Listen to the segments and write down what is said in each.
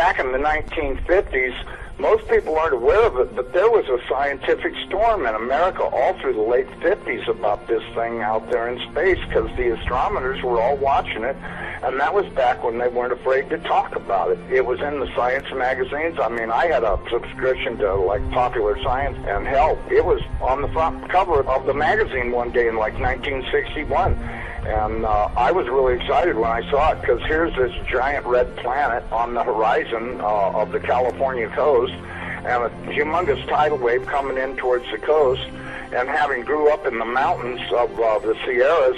back in the 1950s, most people aren't aware of it, but there was a scientific storm in America all through the late 50s about this thing out there in space, because the astronomers were all watching it, and that was back when they weren't afraid to talk about it. It was in the science magazines. I mean, I had a subscription to, like, Popular Science, and hell, it was on the front cover of the magazine one day in, like, 1961. And I was really excited when I saw it, because here's this giant red planet on the horizon of the California coast, and a humongous tidal wave coming in towards the coast, and having grew up in the mountains of the Sierras,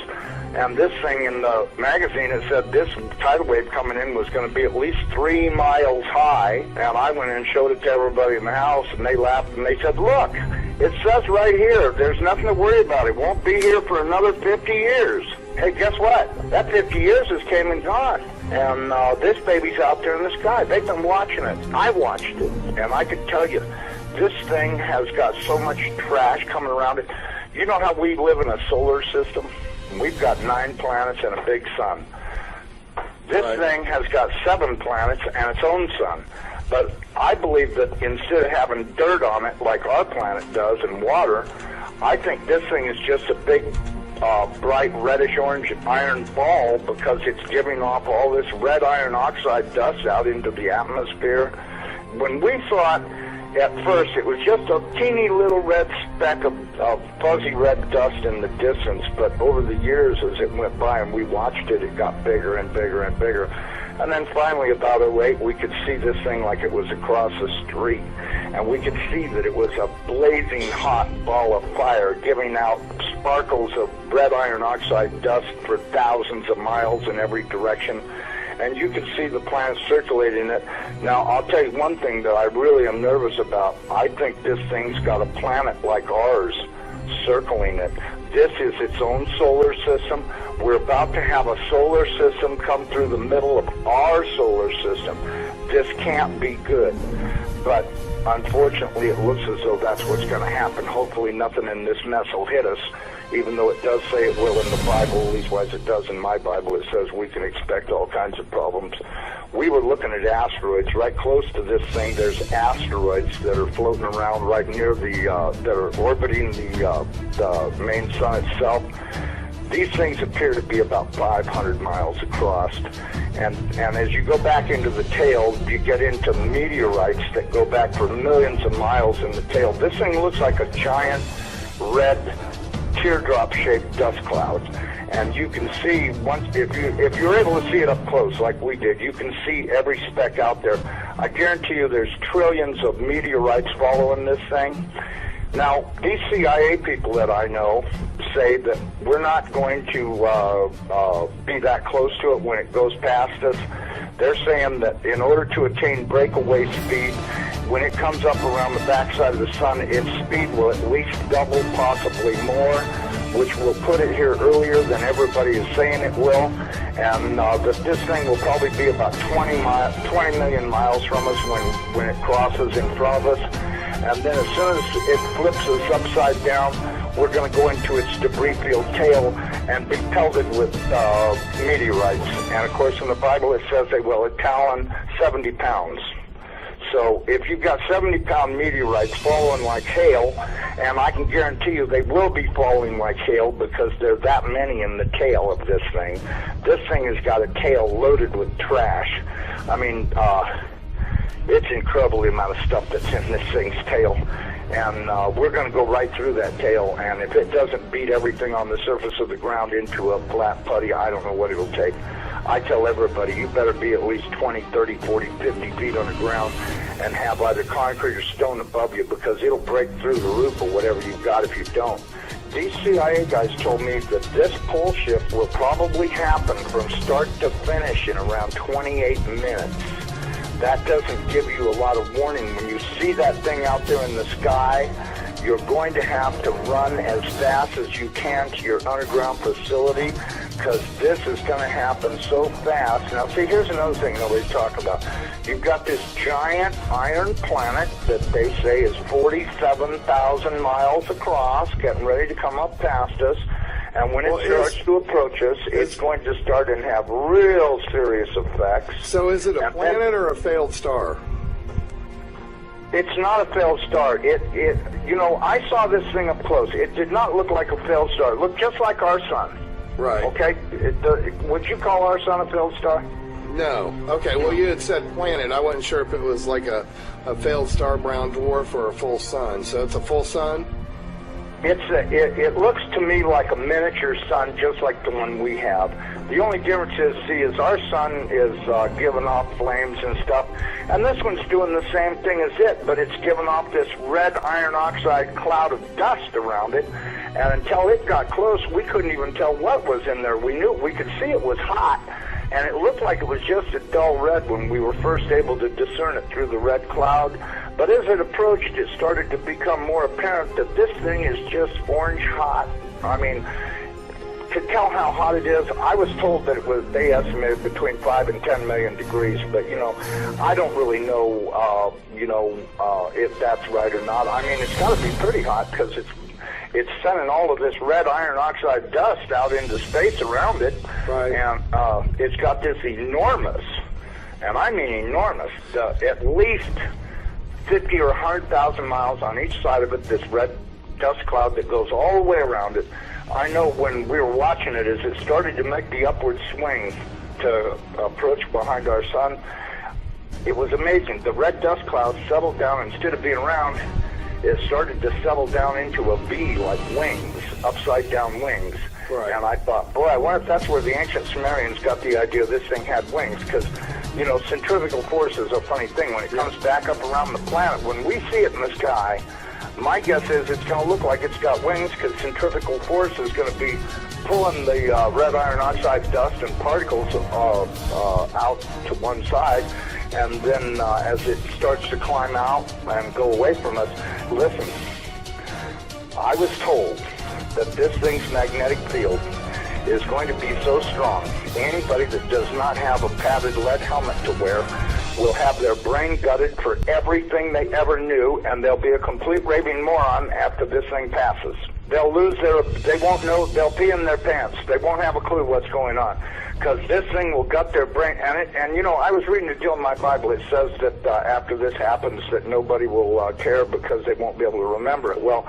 and this thing in the magazine, it said this tidal wave coming in was going to be at least 3 miles high, and I went in and showed it to everybody in the house, and they laughed, and they said, look, it says right here, there's nothing to worry about. It won't be here for another 50 years. Hey, guess what? That 50 years has came and gone. And this baby's out there in the sky. They've been watching it. I watched it. And I can tell you, this thing has got so much trash coming around it. You know how we live in a solar system? We've got 9 planets and a big sun. This thing has got 7 planets and its own sun. But I believe that instead of having dirt on it like our planet does and water, I think this thing is just a big bright reddish-orange iron ball, because it's giving off all this red iron oxide dust out into the atmosphere. When we saw it at first, it was just a teeny little red speck of fuzzy red dust in the distance, but over the years as it went by and we watched it, it got bigger and bigger and bigger. And then finally, about '08, we could see this thing like it was across the street. And we could see that it was a blazing hot ball of fire giving out sparkles of red iron oxide dust for thousands of miles in every direction. And you could see the planet circulating it. Now, I'll tell you one thing that I really am nervous about. I think this thing's got a planet like ours circling it. This is its own solar system. We're about to have a solar system come through the middle of our solar system. This can't be good. But unfortunately, it looks as though that's what's going to happen. Hopefully nothing in this mess will hit us, even though it does say it will in the Bible, at least as it does in my Bible. It says we can expect all kinds of problems. We were looking at asteroids right close to this thing. There's asteroids that are floating around right near that are orbiting the main sun itself. These things appear to be about 500 miles across. And as you go back into the tail, you get into meteorites that go back for millions of miles in the tail. This thing looks like a giant red teardrop-shaped dust cloud. And you can see, if you're able to see it up close like we did, you can see every speck out there. I guarantee you there's trillions of meteorites following this thing. Now, these CIA people that I know say that we're not going to be that close to it when it goes past us. They're saying that in order to attain breakaway speed, when it comes up around the backside of the sun, its speed will at least double, possibly more, which will put it here earlier than everybody is saying it will. And that this thing will probably be about 20 million miles from us when it crosses in front of us. And then as soon as it flips us upside down, we're going to go into its debris field tail and be pelted with meteorites. And of course in the Bible it says they will talon 70 pounds. So if you've got 70-pound meteorites falling like hail, and I can guarantee you they will be falling like hail because there are that many in the tail of this thing. This thing has got a tail loaded with trash. I mean, it's incredible the amount of stuff that's in this thing's tail. And we're going to go right through that tail, and if it doesn't beat everything on the surface of the ground into a flat putty, I don't know what it'll take. I tell everybody, you better be at least 20, 30, 40, 50 feet on the ground and have either concrete or stone above you, because it'll break through the roof or whatever you've got if you don't. These CIA guys told me that this pole shift will probably happen from start to finish in around 28 minutes. That doesn't give you a lot of warning. When you see that thing out there in the sky, you're going to have to run as fast as you can to your underground facility, because this is going to happen so fast. Now, see, here's another thing nobody's talking about. You've got this giant iron planet that they say is 47,000 miles across, getting ready to come up past us. And when it starts to approach us, it's going to start and have real serious effects. So is it a planet or a failed star? It's not a failed star. You know, I saw this thing up close. It did not look like a failed star. It looked just like our sun. Right. Okay? Would you call our sun a failed star? No. Okay, well, you had said planet. I wasn't sure if it was like a failed star brown dwarf or a full sun. So it's a full sun? It looks to me like a miniature sun, just like the one we have. The only difference is our sun is giving off flames and stuff, and this one's doing the same thing as it, but it's giving off this red iron oxide cloud of dust around it, and until it got close, we couldn't even tell what was in there. We could see it was hot, and it looked like it was just a dull red when we were first able to discern it through the red cloud. But as it approached, it started to become more apparent that this thing is just orange hot. I mean, to tell how hot it is, I was told that they estimated between 5 and 10 million degrees, but, you know, I don't really know, if that's right or not. I mean, it's got to be pretty hot because it's sending all of this red iron oxide dust out into space around it. Right. And it's got this enormous, and I mean enormous, at least 50 or 100,000 miles on each side of it, this red dust cloud that goes all the way around it. I know when we were watching it, as it started to make the upward swing to approach behind our sun, it was amazing. The red dust cloud settled down. Instead of being round, it started to settle down into a V, like wings, upside down wings. Right. And I thought, boy, I wonder if that's where the ancient Sumerians got the idea this thing had wings, because, you know, centrifugal force is a funny thing. When it comes back up around the planet, when we see it in the sky, my guess is it's going to look like it's got wings, because centrifugal force is going to be pulling the red iron oxide dust and particles out to one side, and then as it starts to climb out and go away from us, listen, I was told that this thing's magnetic field is going to be so strong, anybody that does not have a padded lead helmet to wear will have their brain gutted for everything they ever knew, and they'll be a complete raving moron after this thing passes. They'll they won't know, they'll pee in their pants. They won't have a clue what's going on, because this thing will gut their brain. And you know, I was reading a deal in my Bible. It says that after this happens, that nobody will care because they won't be able to remember it. Well,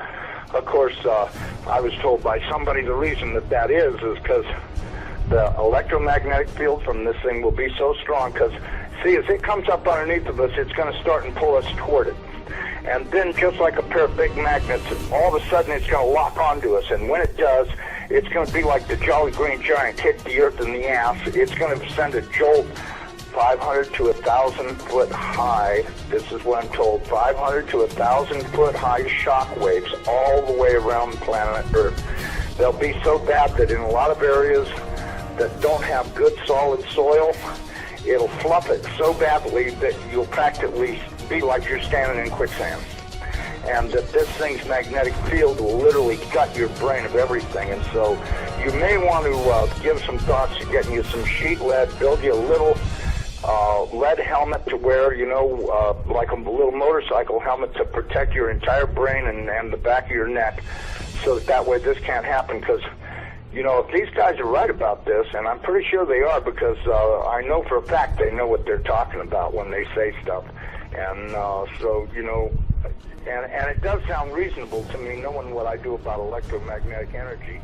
of course, I was told by somebody the reason that is because the electromagnetic field from this thing will be so strong, because, see, as it comes up underneath of us, it's going to start and pull us toward it. And then, just like a pair of big magnets, all of a sudden it's going to lock onto us. And when it does, it's going to be like the Jolly Green Giant hit the earth in the ass. It's going to send a jolt 500 to 1,000 foot high. This is what I'm told. 500 to 1,000 foot high shock waves all the way around the planet Earth. They'll be so bad that in a lot of areas that don't have good solid soil, it'll fluff it so badly that you'll practically be like you're standing in quicksand. And that this thing's magnetic field will literally gut your brain of everything. And so you may want to give some thoughts to getting you some sheet lead, build you a little lead helmet to wear, you know, like a little motorcycle helmet to protect your entire brain and the back of your neck, so that way this can't happen. Because, you know, if these guys are right about this, and I'm pretty sure they are, because I know for a fact they know what they're talking about when they say stuff. And so, you know, and it does sound reasonable to me, knowing what I do about electromagnetic energy,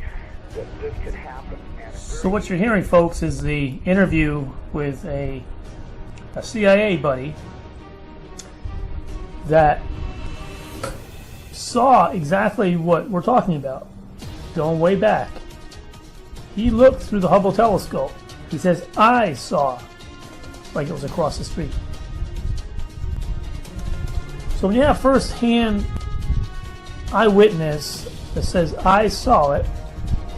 that this could happen. So what you're hearing, folks, is the interview with a CIA buddy that saw exactly what we're talking about, going way back. He looked through the Hubble telescope. He says, I saw, like it was across the street. So when you have first-hand eyewitness that says, I saw it,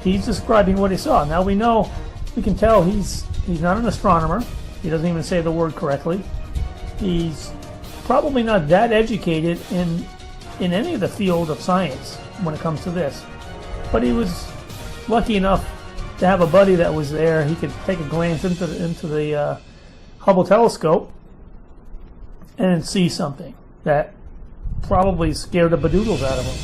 he's describing what he saw. Now we know, we can tell he's not an astronomer. He doesn't even say the word correctly. He's probably not that educated in any of the field of science when it comes to this. But he was lucky enough to have a buddy that was there. He could take a glance into the Hubble telescope and see something that probably scared the bedoodles out of him.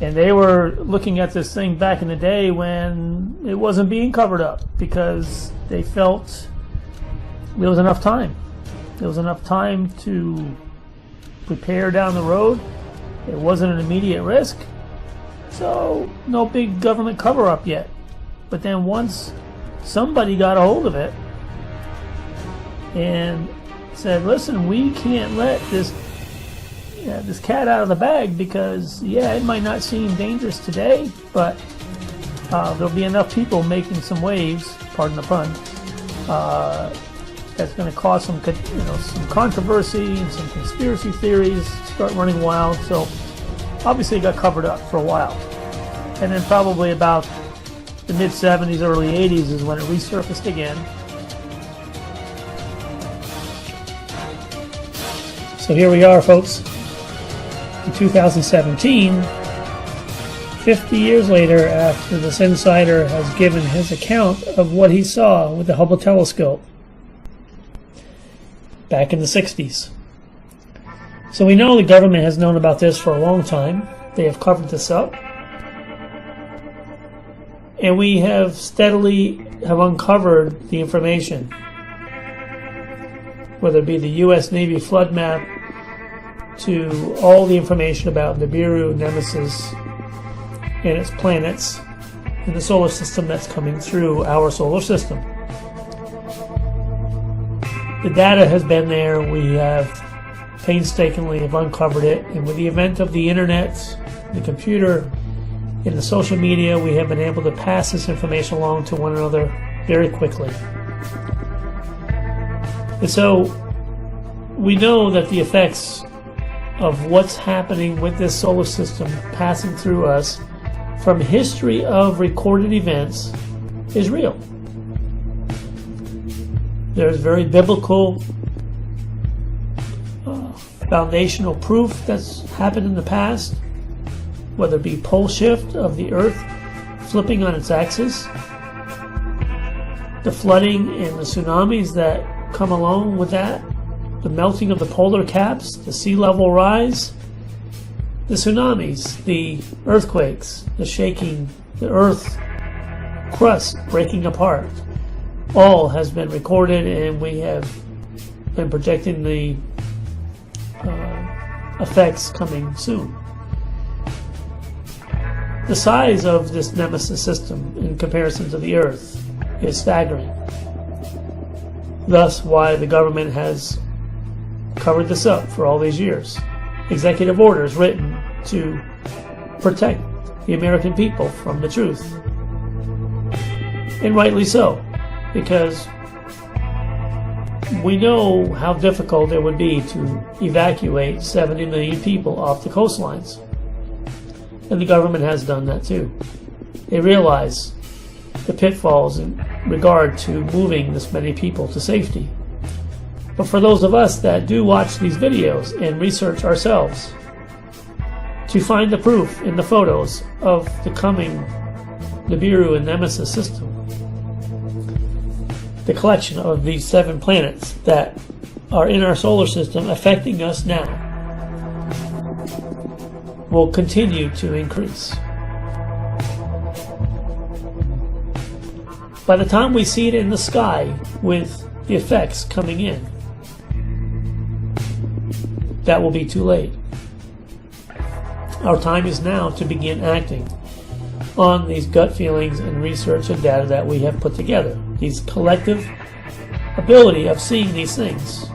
And they were looking at this thing back in the day when it wasn't being covered up, because they felt there was enough time. There was enough time to prepare down the road. It wasn't an immediate risk. So no big government cover-up yet. But then once somebody got a hold of it and said, listen, we can't let this cat out of the bag, because it might not seem dangerous today, but there'll be enough people making some waves, pardon the pun, that's going to cause some controversy and some conspiracy theories start running wild. So obviously it got covered up for a while, and then probably about the mid-70s, early 80s is when it resurfaced again. So here we are, folks, in 2017, 50 years later, after this insider has given his account of what he saw with the Hubble telescope back in the 60s. So we know the government has known about this for a long time. They have covered this up. And we have steadily uncovered the information, whether it be the U.S. Navy flood map, to all the information about Nibiru, Nemesis, and its planets in the solar system that's coming through our solar system. The data has been there. We have painstakingly uncovered it, and with the advent of the internet, the computer, and the social media, we have been able to pass this information along to one another very quickly. And so we know that the effects of what's happening with this solar system passing through us from history of recorded events is real. There's very biblical foundational proof that's happened in the past, whether it be pole shift of the Earth flipping on its axis, the flooding and the tsunamis that come along with that, the melting of the polar caps, the sea level rise, the tsunamis, the earthquakes, the shaking, the Earth crust breaking apart, all has been recorded, and we have been projecting the effects coming soon. The size of this Nemesis system in comparison to the Earth is staggering. Thus why the government has covered this up for all these years. Executive orders written to protect the American people from the truth. And rightly so, because we know how difficult it would be to evacuate 70 million people off the coastlines. And the government has done that too. They realize the pitfalls in regard to moving this many people to safety. But for those of us that do watch these videos and research ourselves to find the proof in the photos of the coming Nibiru and Nemesis system, the collection of these 7 planets that are in our solar system affecting us now will continue to increase. By the time we see it in the sky with the effects coming in, that will be too late. Our time is now to begin acting on these gut feelings and research and data that we have put together, these collective ability of seeing these things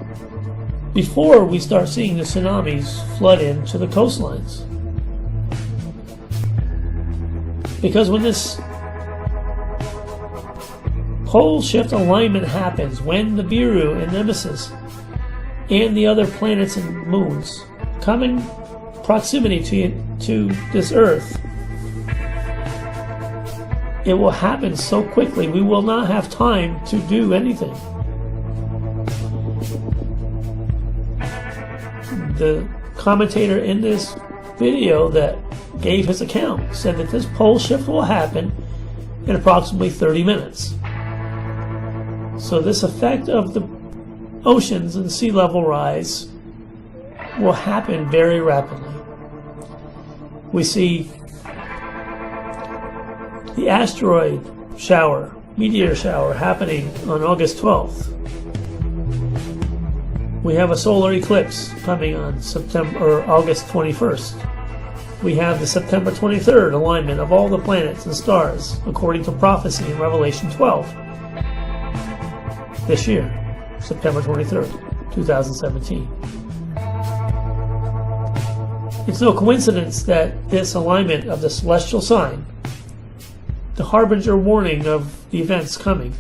before we start seeing the tsunamis flood into the coastlines. Because when this pole shift alignment happens, when the Nibiru and Nemesis and the other planets and moons come in proximity to this Earth, it will happen so quickly we will not have time to do anything. The commentator in this video that gave his account said that this pole shift will happen in approximately 30 minutes. So this effect of the oceans and sea level rise will happen very rapidly. we see the asteroid shower, meteor shower, happening on August 12th. We have a solar eclipse coming on August 21st. We have the September 23rd alignment of all the planets and stars, according to prophecy in Revelation 12. This year, September 23rd, 2017. It's no coincidence that this alignment of the celestial sign, the harbinger warning of the events coming,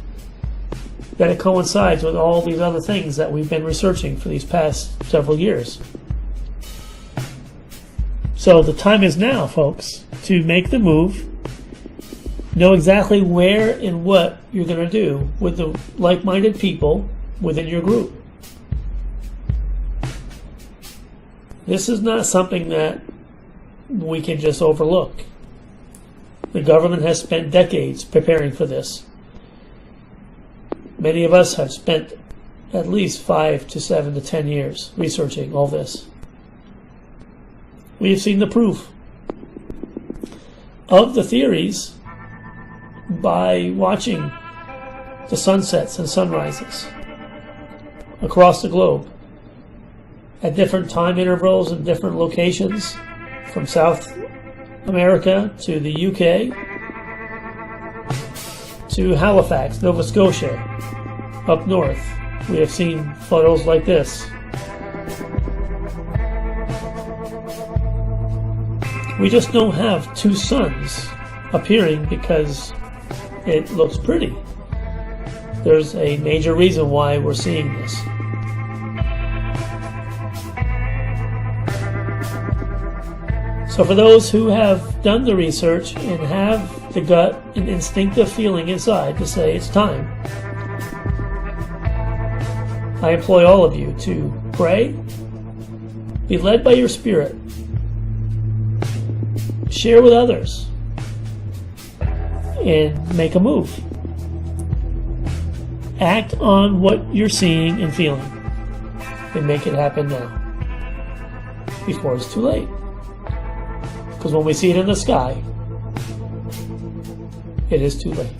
that it coincides with all these other things that we've been researching for these past several years. So the time is now, folks, to make the move, know exactly where and what you're going to do with the like-minded people within your group. This is not something that we can just overlook. The government has spent decades preparing for this. Many of us have spent at least 5 to 7 to 10 years researching all this. We have seen the proof of the theories by watching the sunsets and sunrises across the globe at different time intervals and different locations, from South America to the UK to Halifax, Nova Scotia, up north. We have seen photos like this. We just don't have two suns appearing because it looks pretty. There's a major reason why we're seeing this. So for those who have done the research and have the gut and instinctive feeling inside to say it's time, I implore all of you to pray, be led by your spirit, share with others, and make a move. Act on what you're seeing and feeling and make it happen now, before it's too late. Because when we see it in the sky, it is too late.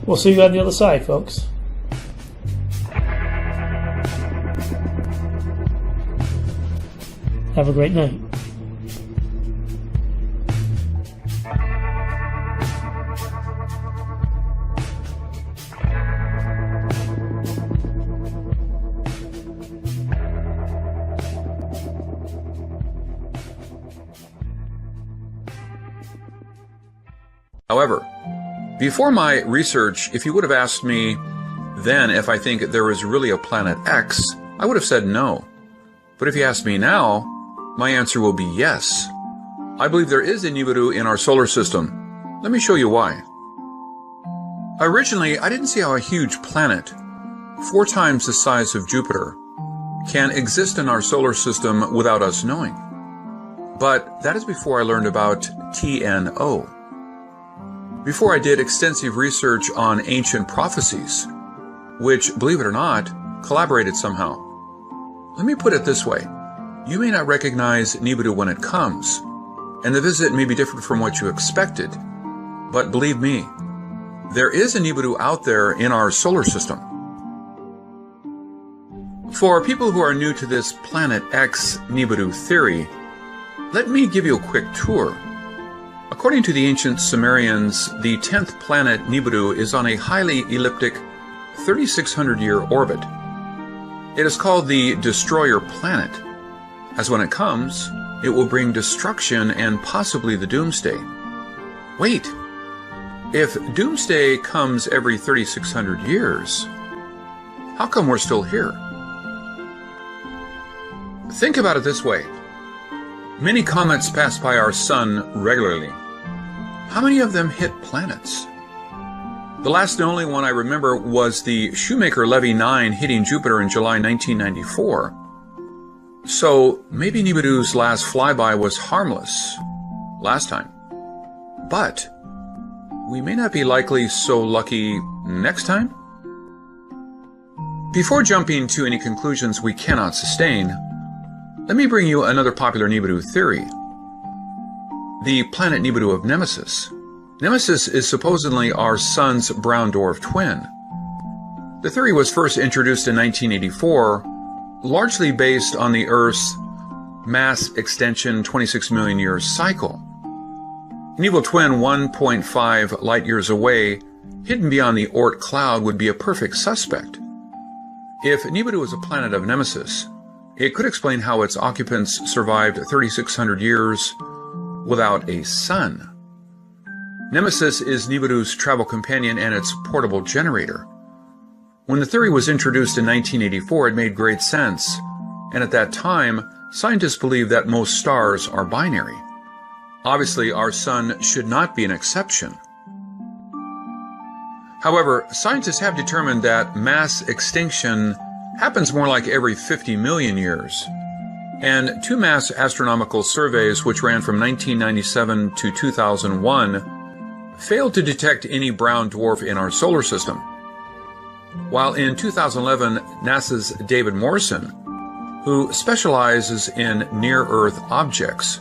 We'll see you on the other side, folks. Have a great night. However, before my research, if you would have asked me then if I think there is really a planet X, I would have said no. But if you ask me now, my answer will be yes. I believe there is a Nibiru in our solar system. Let me show you why. Originally, I didn't see how a huge planet, 4 times the size of Jupiter, can exist in our solar system without us knowing. But that is before I learned about TNO. Before I did extensive research on ancient prophecies, which, believe it or not, collaborated somehow. Let me put it this way. You may not recognize Nibiru when it comes, and the visit may be different from what you expected. But believe me, there is a Nibiru out there in our solar system. For people who are new to this Planet X Nibiru theory, let me give you a quick tour. According to the ancient Sumerians, the 10th planet Nibiru is on a highly elliptic 3,600-year orbit. It is called the Destroyer Planet, as when it comes, it will bring destruction and possibly the Doomsday. Wait, if Doomsday comes every 3,600 years, how come we're still here? Think about it this way. Many comets pass by our sun regularly. How many of them hit planets? The last and only one I remember was the Shoemaker-Levy 9 hitting Jupiter in July 1994. So maybe Nibiru's last flyby was harmless last time. But we may not be likely so lucky next time? Before jumping to any conclusions we cannot sustain, let me bring you another popular Nibiru theory. the planet Nibiru of Nemesis. Nemesis is supposedly our Sun's brown dwarf twin. The theory was first introduced in 1984, largely based on the Earth's mass extension 26 million year cycle. An evil twin 1.5 light years away, hidden beyond the Oort cloud, would be a perfect suspect. If Nibiru is a planet of Nemesis, it could explain how its occupants survived 3,600 years without a sun. Nemesis is Nibiru's travel companion and its portable generator. When the theory was introduced in 1984, it made great sense, and at that time, scientists believed that most stars are binary. Obviously, our sun should not be an exception. However, scientists have determined that mass extinction happens more like every 50 million years. And two mass astronomical surveys, which ran from 1997 to 2001, failed to detect any brown dwarf in our solar system. While in 2011, NASA's David Morrison, who specializes in near-Earth objects,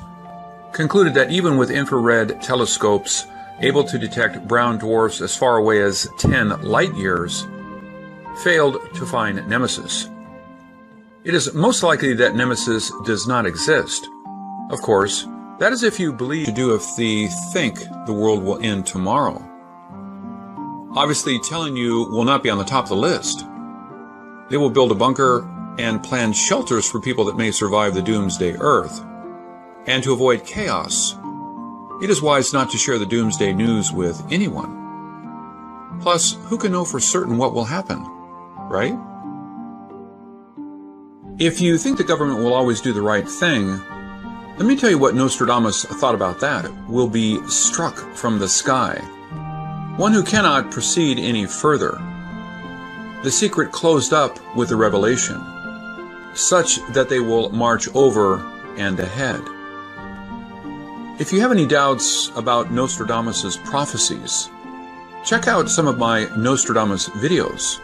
concluded that even with infrared telescopes able to detect brown dwarfs as far away as 10 light years, failed to find Nemesis. It is most likely that Nemesis does not exist. Of course, that is if you believe to do if they think the world will end tomorrow. Obviously, telling you will not be on the top of the list. They will build a bunker and plan shelters for people that may survive the doomsday Earth. And to avoid chaos, it is wise not to share the doomsday news with anyone. Plus, who can know for certain what will happen, right? If you think the government will always do the right thing, let me tell you what Nostradamus thought about that. Will be struck from the sky. One who cannot proceed any further. The secret closed up with the revelation, such that they will march over and ahead. If you have any doubts about Nostradamus' prophecies, check out some of my Nostradamus videos.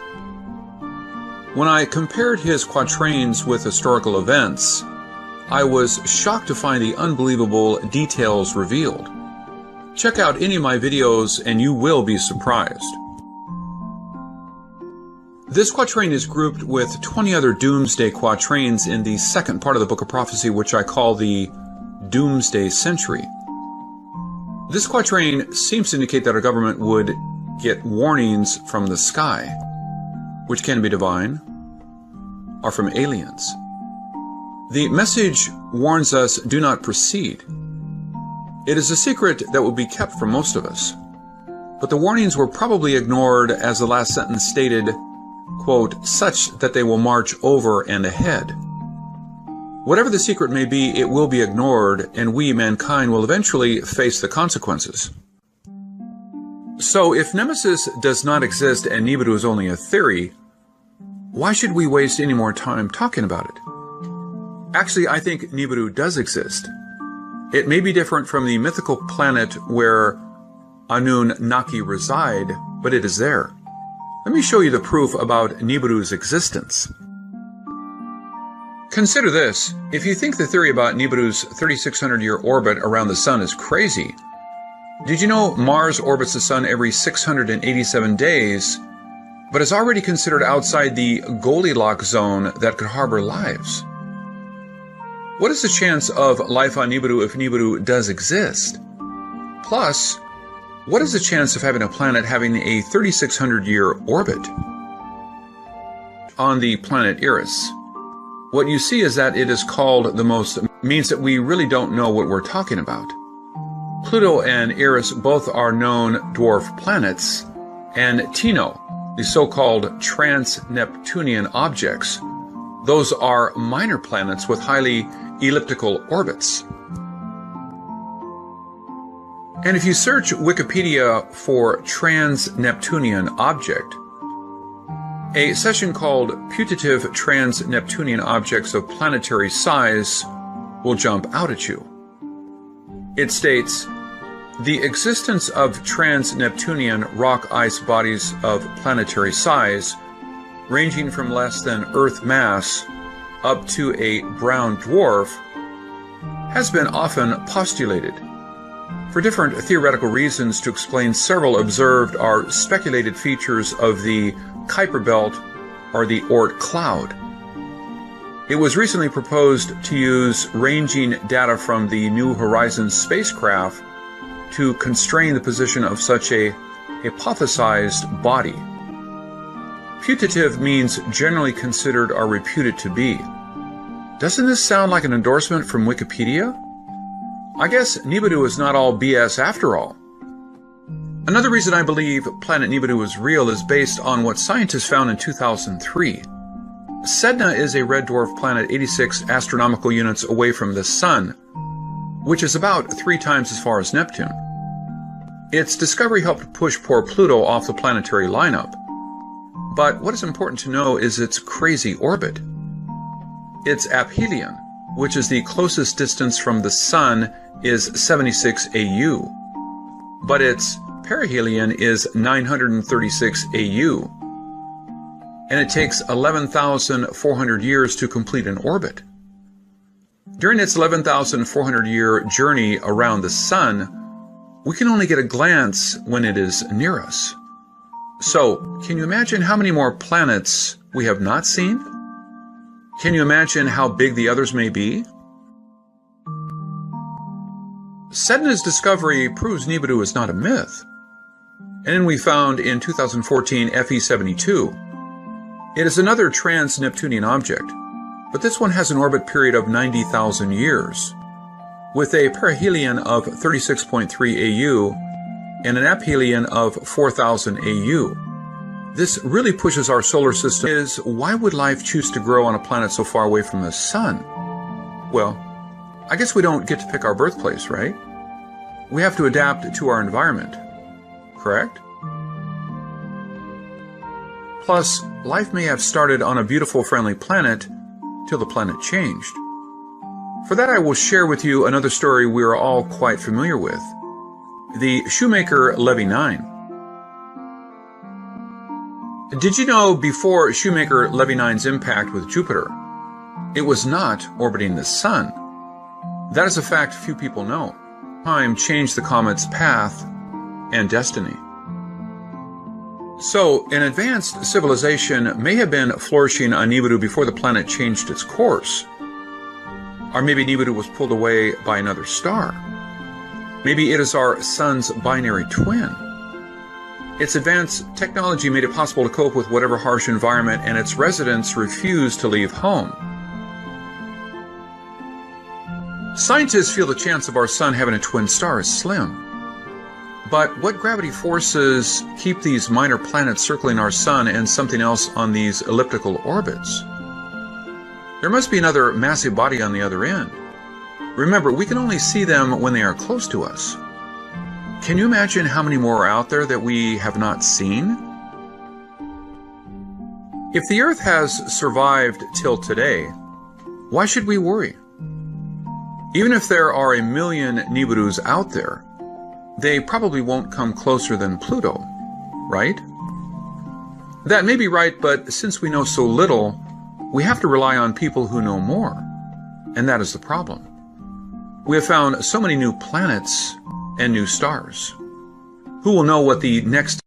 When I compared his quatrains with historical events, I was shocked to find the unbelievable details revealed. Check out any of my videos and you will be surprised. This quatrain is grouped with 20 other doomsday quatrains in the second part of the Book of Prophecy, which I call the Doomsday Century. This quatrain seems to indicate that our government would get warnings from the sky, which can be divine, or from aliens. The message warns us, do not proceed. It is a secret that will be kept from most of us. But the warnings were probably ignored, as the last sentence stated, quote, such that they will march over and ahead. Whatever the secret may be, it will be ignored, and we, mankind, will eventually face the consequences. So, if Nemesis does not exist and Nibiru is only a theory, why should we waste any more time talking about it? Actually, I think Nibiru does exist. It may be different from the mythical planet where Anunnaki reside, but it is there. Let me show you the proof about Nibiru's existence. Consider this. If you think the theory about Nibiru's 3,600-year orbit around the Sun is crazy, did you know Mars orbits the Sun every 687 days, but is already considered outside the Goldilocks zone that could harbor lives? What is the chance of life on Nibiru if Nibiru does exist? Plus, what is the chance of having a planet having a 3,600-year orbit? On the planet Eris, what you see is that it is called the most, means that we really don't know what we're talking about. Pluto and Eris both are known dwarf planets, and Tino, the so-called trans-Neptunian objects, those are minor planets with highly elliptical orbits. And if you search Wikipedia for trans-Neptunian object, a section called Putative Trans-Neptunian Objects of Planetary Size will jump out at you. It states, the existence of trans-Neptunian rock-ice bodies of planetary size, ranging from less than Earth mass up to a brown dwarf, has been often postulated, For different theoretical reasons to explain several observed or speculated features of the Kuiper Belt or the Oort cloud. It was recently proposed to use ranging data from the New Horizons spacecraft to constrain the position of such a hypothesized body. Putative means generally considered or reputed to be. Doesn't this sound like an endorsement from Wikipedia? I guess Nibiru is not all BS after all. Another reason I believe planet Nibiru is real is based on what scientists found in 2003. Sedna is a red dwarf planet 86 astronomical units away from the Sun, which is about 3 times as far as Neptune. Its discovery helped push poor Pluto off the planetary lineup. But what is important to know is its crazy orbit. Its aphelion, which is the closest distance from the Sun, is 76 AU, but its perihelion is 936 AU, and it takes 11,400 years to complete an orbit. During its 11,400-year journey around the Sun, we can only get a glance when it is near us. So, can you imagine how many more planets we have not seen? Can you imagine how big the others may be? Sedna's discovery proves Nibiru is not a myth. And then we found in 2014 FE72. It is another trans-Neptunian object, but this one has an orbit period of 90,000 years, with a perihelion of 36.3 AU and an aphelion of 4,000 AU. This really pushes our solar system. Why would life choose to grow on a planet so far away from the Sun? Well, I guess we don't get to pick our birthplace, right? We have to adapt to our environment, correct? Plus, life may have started on a beautiful, friendly planet till the planet changed. For that, I will share with you another story we are all quite familiar with, the Shoemaker-Levy 9. Did you know before Shoemaker-Levy 9's impact with Jupiter, it was not orbiting the Sun? That is a fact few people know. Time changed the comet's path and destiny. So, an advanced civilization may have been flourishing on Nibiru before the planet changed its course. Or maybe Nibiru was pulled away by another star. Maybe it is our Sun's binary twin. Its advanced technology made it possible to cope with whatever harsh environment, and its residents refused to leave home. Scientists feel the chance of our Sun having a twin star is slim. But what gravity forces keep these minor planets circling our Sun and something else on these elliptical orbits? There must be another massive body on the other end. Remember, we can only see them when they are close to us. Can you imagine how many more are out there that we have not seen? If the Earth has survived till today, why should we worry? Even if there are 1 million Nibirus out there, they probably won't come closer than Pluto, right? That may be right, but since we know so little, we have to rely on people who know more, and that is the problem. We have found so many new planets and new stars. Who will know what the next